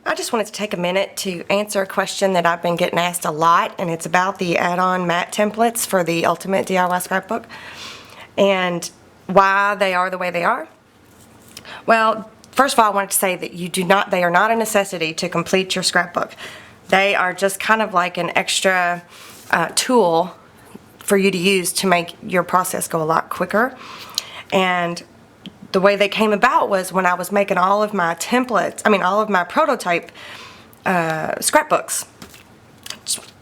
I just wanted to take a minute to answer a question that I've been getting asked a lot, and it's about the add-on mat templates for the Ultimate DIY Scrapbook and why they are the way they are. Well, first of all, I wanted to say that they are not a necessity to complete your scrapbook. They are just kind of like an extra tool for you to use to make your process go a lot quicker. And the way they came about was when I was making all of my all of my prototype scrapbooks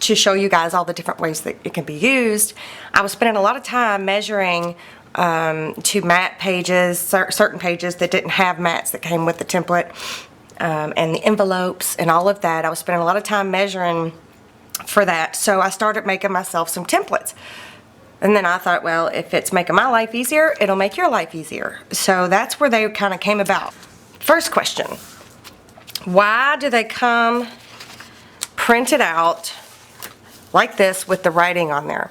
to show you guys all the different ways that it can be used. I was spending a lot of time measuring to mat pages, certain pages that didn't have mats that came with the template, and the envelopes and all of that. I was spending a lot of time measuring for that, so I started making myself some templates. And then I thought, well, if it's making my life easier, it'll make your life easier. So that's where they kind of came about. First question, why do they come printed out like this with the writing on there?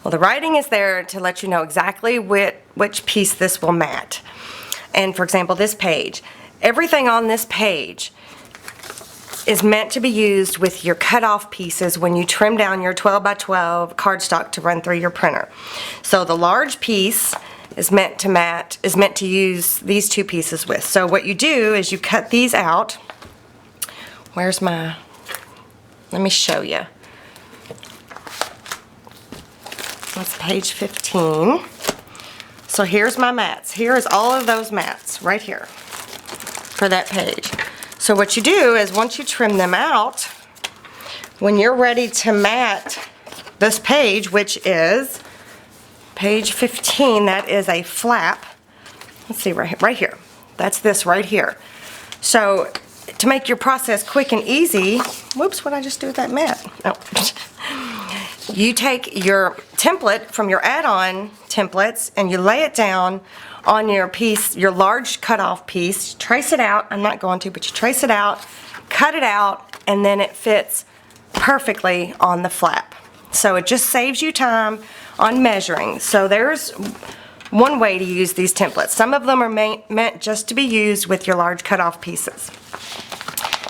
Well, the writing is there to let you know exactly which piece this will mat. And for example, this page, everything on this page is meant to be used with your cut-off pieces when you trim down your 12 by 12 cardstock to run through your printer. So the large piece is meant to use these two pieces with. So what you do is you cut these out. Let me show you. That's page 15. So here's my mats. Here is all of those mats right here for that page. So what you do is once you trim them out, when you're ready to mat this page, which is page 15, that is a flap. Let's see, right here. That's this right here. So to make your process quick and easy, whoops, what did I just do with that mat? Oh. You take your template from your add-on templates and you lay it down on your piece, your large cut-off piece. Trace it out. I'm not going to, but you trace it out, cut it out, and then it fits perfectly on the flap. So it just saves you time on measuring. So there's one way to use these templates. Some of them are meant just to be used with your large cut-off pieces.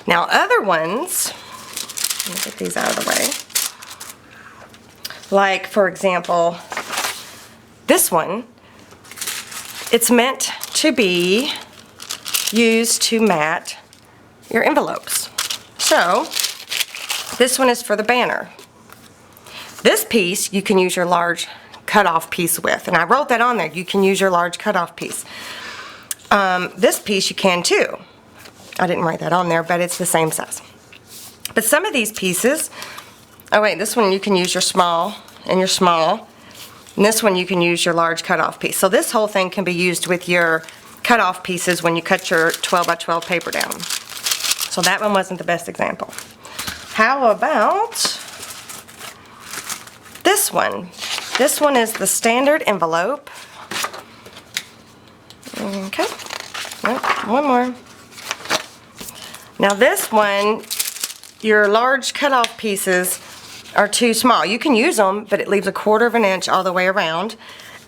Now other ones, let me get these out of the way. Like, for example, this one, it's meant to be used to mat your envelopes. So this one is for the banner. This piece you can use your large cutoff piece with, and I wrote that on there. You can use your large cutoff piece. This piece you can too. I didn't write that on there, but it's the same size. But some of these pieces, oh wait, this one you can use your small and your small. And this one you can use your large cutoff piece. So this whole thing can be used with your cutoff pieces when you cut your 12 by 12 paper down. So that one wasn't the best example. How about this one? This one is the standard envelope. Okay, one more. Now this one, your large cutoff pieces are too small. You can use them, but it leaves a 1/4 of an inch all the way around.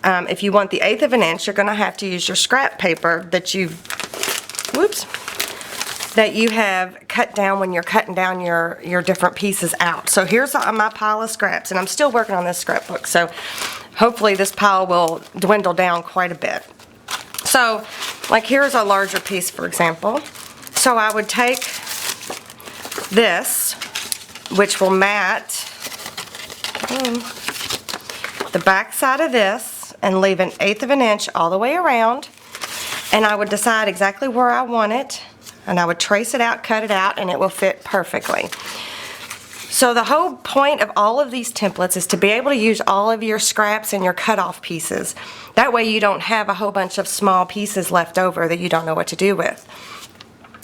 If you want the 1/8 of an inch, you're going to have to use your scrap paper that you have cut down when you're cutting down your different pieces out. So here's my pile of scraps, and I'm still working on this scrapbook, so hopefully this pile will dwindle down quite a bit. So, like, here's a larger piece, for example. So I would take this, which will mat the back side of this, and leave an 1/8 of an inch all the way around, and I would decide exactly where I want it, and I would trace it out, cut it out, and it will fit perfectly. So the whole point of all of these templates is to be able to use all of your scraps and your cutoff pieces. That way you don't have a whole bunch of small pieces left over that you don't know what to do with.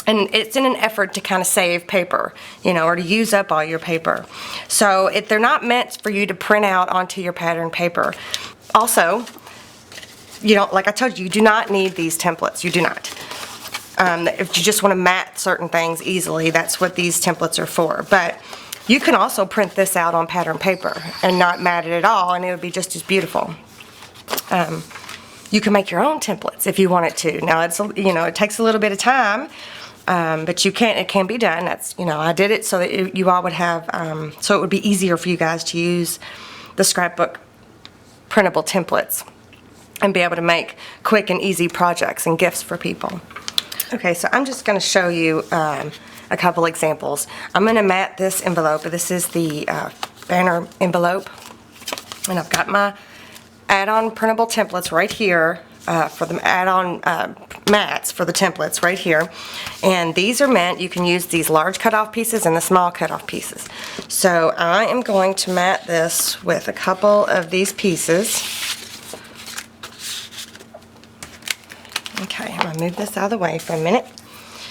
And it's in an effort to kind of save paper, you know, or to use up all your paper. So they're not meant for you to print out onto your pattern paper. Also, you don't, like I told you, you do not need these templates. You do not. If you just want to mat certain things easily, that's what these templates are for. But you can also print this out on pattern paper and not mat it at all, and it would be just as beautiful. You can make your own templates if you want it to. Now, it takes a little bit of time. But you can't, it can be done. That's, you know, I did it so that you all would have, so it would be easier for you guys to use the Scrapbook Printable templates and be able to make quick and easy projects and gifts for people. Okay, so I'm just going to show you a couple examples. I'm going to mat this envelope. This is the banner envelope, and I've got my add-on printable templates right here for the add-on mats for the templates right here. And these are meant, you can use these large cut-off pieces and the small cut-off pieces. So I am going to mat this with a couple of these pieces. Okay, I'm going to move this out of the way for a minute.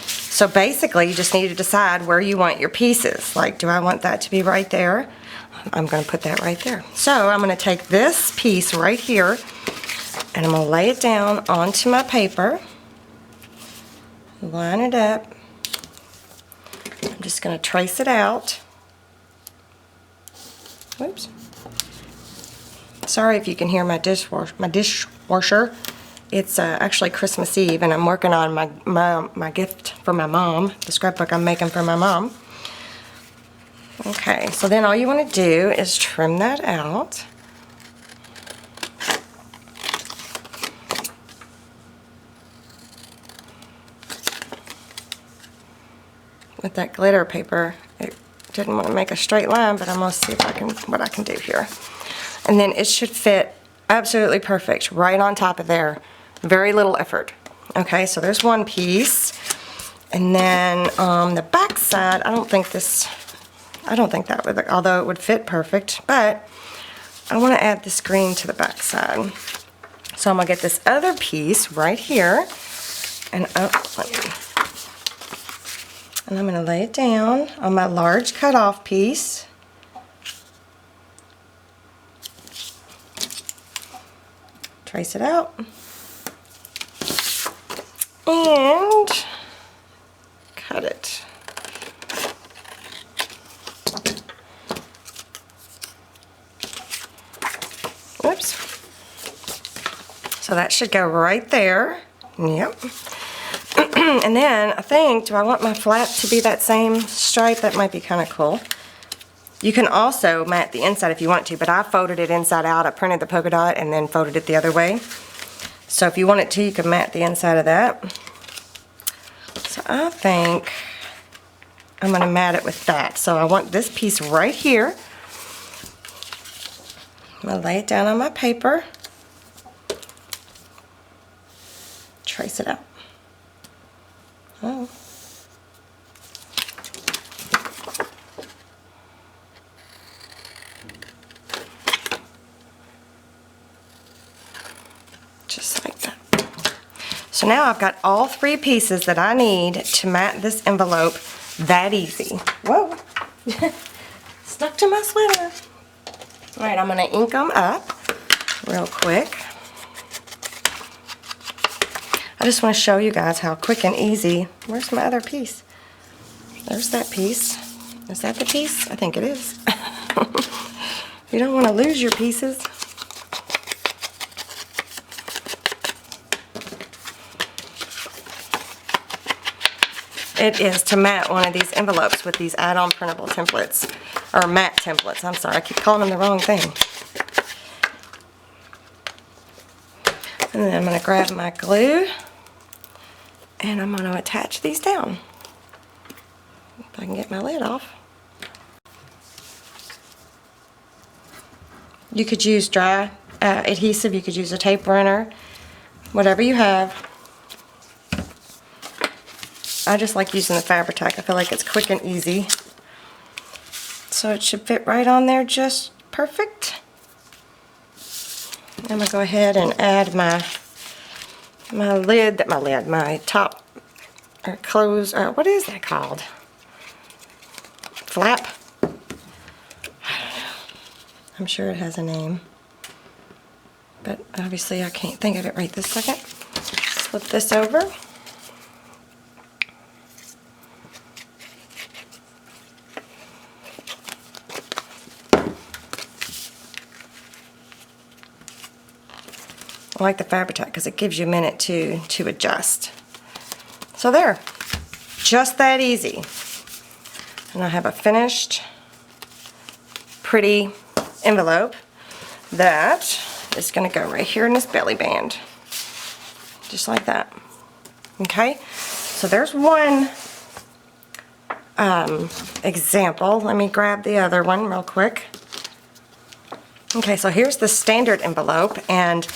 So basically, you just need to decide where you want your pieces. Like, do I want that to be right there? I'm going to put that right there. So I'm going to take this piece right here, and I'm going to lay it down onto my paper, line it up. I'm just going to trace it out. Whoops. Sorry if you can hear my dishwasher. It's actually Christmas Eve, and I'm working on my gift for my mom, the scrapbook I'm making for my mom. Okay, so then all you want to do is trim that out. With that glitter paper, it didn't want to make a straight line, but I'm going to see if what I can do here. And then it should fit absolutely perfect right on top of there. Very little effort. Okay, so there's one piece. And then on the back side, I don't think that would, although it would fit perfect, but I want to add this green to the back side. So I'm going to get this other piece right here, and I'm going to lay it down on my large cut-off piece. Trace it out. And cut it. Oops. So that should go right there. Yep. And then I think, do I want my flap to be that same stripe? That might be kind of cool. You can also mat the inside if you want to, but I folded it inside out. I printed the polka dot and then folded it the other way. So if you wanted to, you could mat the inside of that. So I think I'm going to mat it with that. So I want this piece right here. I'm going to lay it down on my paper. Trace it out. Oh. Just like that. So now I've got all three pieces that I need to mat this envelope that easy. Whoa. Stuck to my sweater. Alright, I'm going to ink them up real quick. I just want to show you guys how quick and easy. Where's my other piece? There's that piece. Is that the piece? I think it is. You don't want to lose your pieces. It is to mat one of these envelopes with these add-on printable templates, or mat templates. I'm sorry, I keep calling them the wrong thing. And then I'm going to grab my glue, and I'm going to attach these down. If I can get my lid off. You could use dry adhesive, you could use a tape runner, whatever you have. I just like using the Fabri-Tac. I feel like it's quick and easy. So it should fit right on there just perfect. I'm going to go ahead and add my top, or close, what is that called? Flap? I don't know. I'm sure it has a name. But obviously I can't think of it right this second. Flip this over. I like the Fabri-Tac because it gives you a minute to adjust. So there, just that easy. And I have a finished, pretty envelope that is going to go right here in this belly band. Just like that. Okay? So there's one example. Let me grab the other one real quick. Okay, so here's the standard envelope, and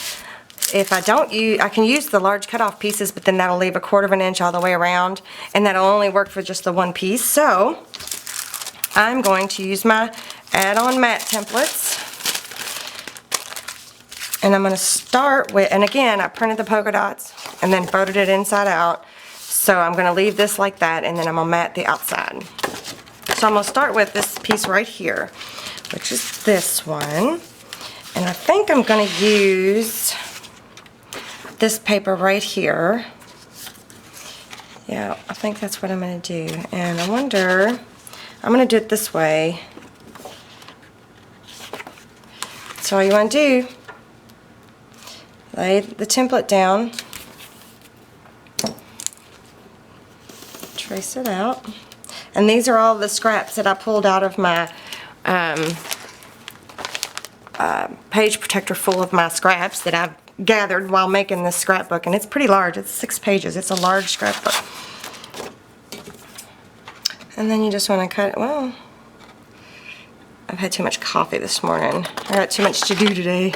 if I don't use, I can use the large cutoff pieces, but then that'll leave 1/4 of an inch all the way around, and that'll only work for just the one piece. So I'm going to use my add-on mat templates, and I'm going to start with, and again, I printed the polka dots and then folded it inside out. So I'm going to leave this like that, and then I'm going to mat the outside. So I'm going to start with this piece right here, which is this one. And I think I'm going to use this paper right here. Yeah, I think that's what I'm going to do. And I wonder, I'm going to do it this way. So all you want to do, lay the template down, trace it out, and these are all the scraps that I pulled out of my page protector full of my scraps that I've gathered while making this scrapbook, and it's pretty large. It's 6 pages. It's a large scrapbook. And then you just want to cut it. Well, I've had too much coffee this morning. I got too much to do today.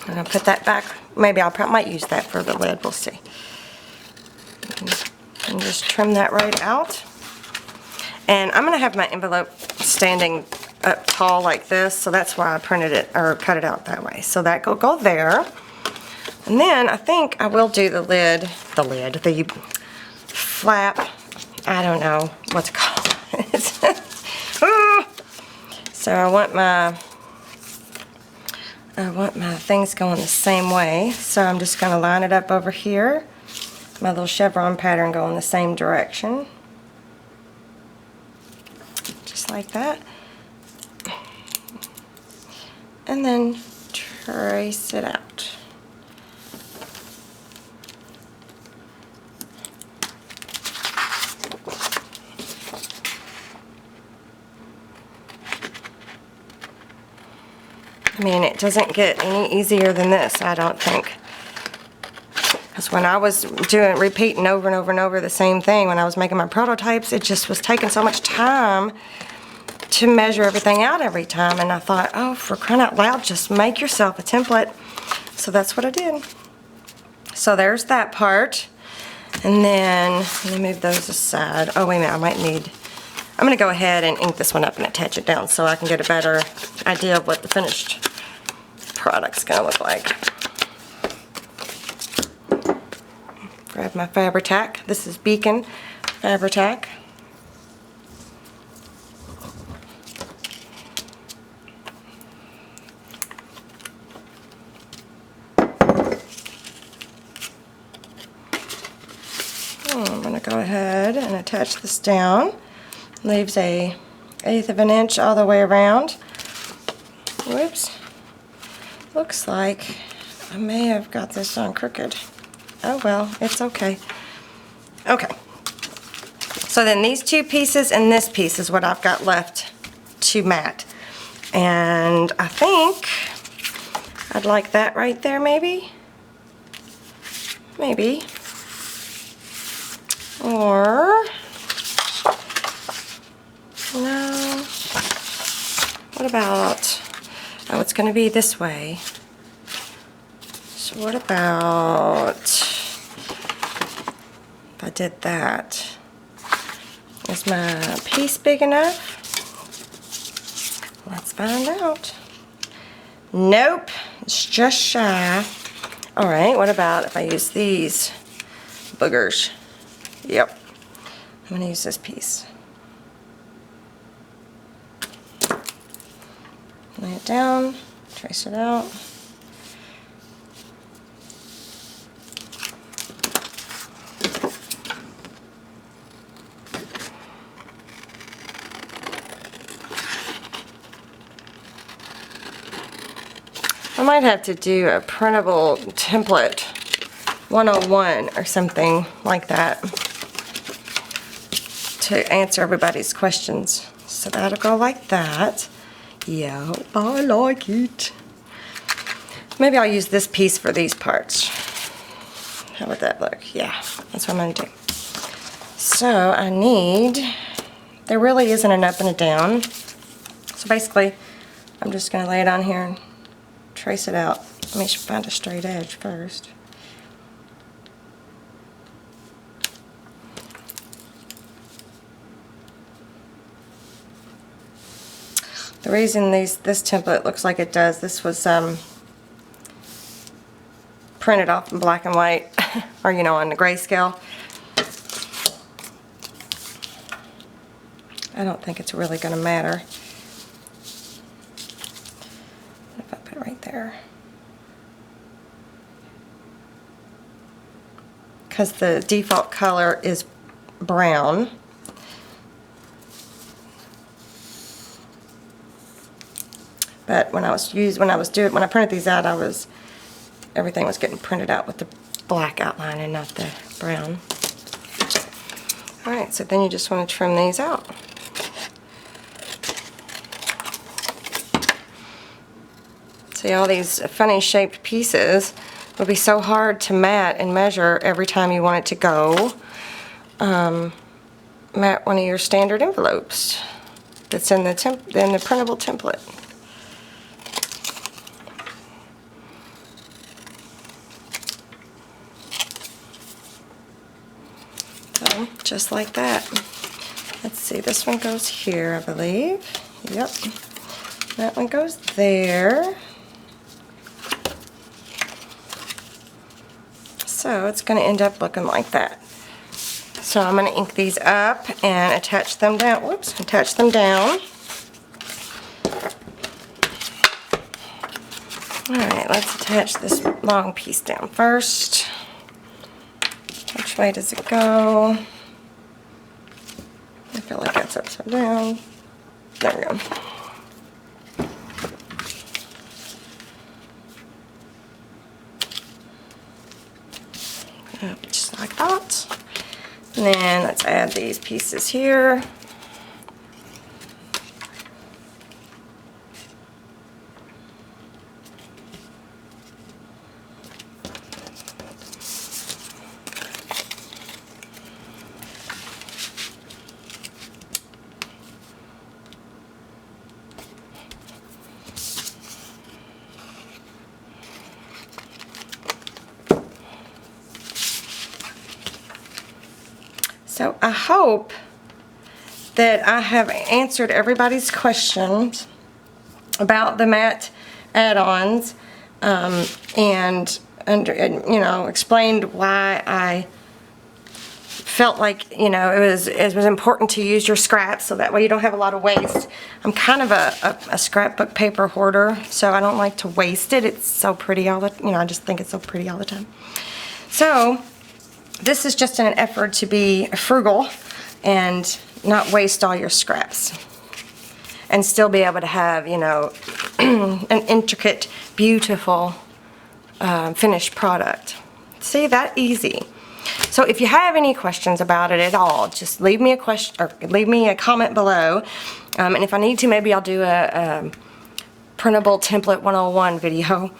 I'm going to put that back. Maybe I might use that for the lid. We'll see. And just trim that right out. And I'm going to have my envelope standing up tall like this, so that's why I printed it or cut it out that way. So that go there. And then I think I will do the flap. I don't know what to call it. So I want my things going the same way. So I'm just going to line it up over here. My little chevron pattern going the same direction. Just like that. And then trace it out. I mean, it doesn't get any easier than this, I don't think. Because when I was repeating over and over and over the same thing, when I was making my prototypes, it just was taking so much time to measure everything out every time. And I thought, oh, for crying out loud, just make yourself a template. So that's what I did. So there's that part. And then, let me move those aside. Oh, wait a minute, I'm going to go ahead and ink this one up and attach it down so I can get a better idea of what the finished product's going to look like. Grab my Fabri-Tac. This is Beacon Fabri-Tac. I'm going to go ahead and attach this down. Leaves a 1/8 of an inch all the way around. Whoops. Looks like I may have got this on crooked. Oh well, it's okay. Okay. So then these 2 pieces and this piece is what I've got left to mat. And I think I'd like that right there, maybe. Maybe. Or, no. What about, oh, it's going to be this way. So what about if I did that? Is my piece big enough? Let's find out. Nope, it's just shy. All right, what about if I use these boogers? Yep, I'm going to use this piece. Lay it down, trace it out. I might have to do a printable template 101 or something like that to answer everybody's questions. So that'll go like that. Yeah, I like it. Maybe I'll use this piece for these parts. How would that look? Yeah, that's what I'm going to do. So I need, there really isn't an up and a down. So basically, I'm just going to lay it on here and trace it out. Let me find a straight edge first. The reason this template looks like it does, this was printed off in black and white, or you know, on the grayscale. I don't think it's really going to matter if I put it right there, because the default color is brown. But when I printed these out, everything was getting printed out with the black outline and not the brown. All right, so then you just want to trim these out. See, all these funny shaped pieces would be so hard to mat and measure every time you want it to go. Mat one of your standard envelopes that's in the printable template. So, just like that. Let's see, this one goes here, I believe. Yep. That one goes there. So it's going to end up looking like that. So I'm going to ink these up and attach them down. Whoops, attach them down. Alright, let's attach this long piece down first. Which way does it go? I feel like that's upside down. There we go. Just like that. And then let's add these pieces here. So I hope that I have answered everybody's questions about the matte add-ons, and you know, explained why I felt like, you know, it was important to use your scraps so that way you don't have a lot of waste. I'm kind of a scrapbook paper hoarder, so I don't like to waste it. It's so pretty I just think it's so pretty all the time. So this is just an effort to be frugal and not waste all your scraps and still be able to have, you know, an intricate, beautiful finished product. See, that easy. So if you have any questions about it at all, just leave me a question or leave me a comment below, and if I need to, maybe I'll do a printable template 101 video.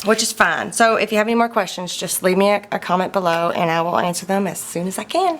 Which is fine. So if you have any more questions, just leave me a comment below and I will answer them as soon as I can.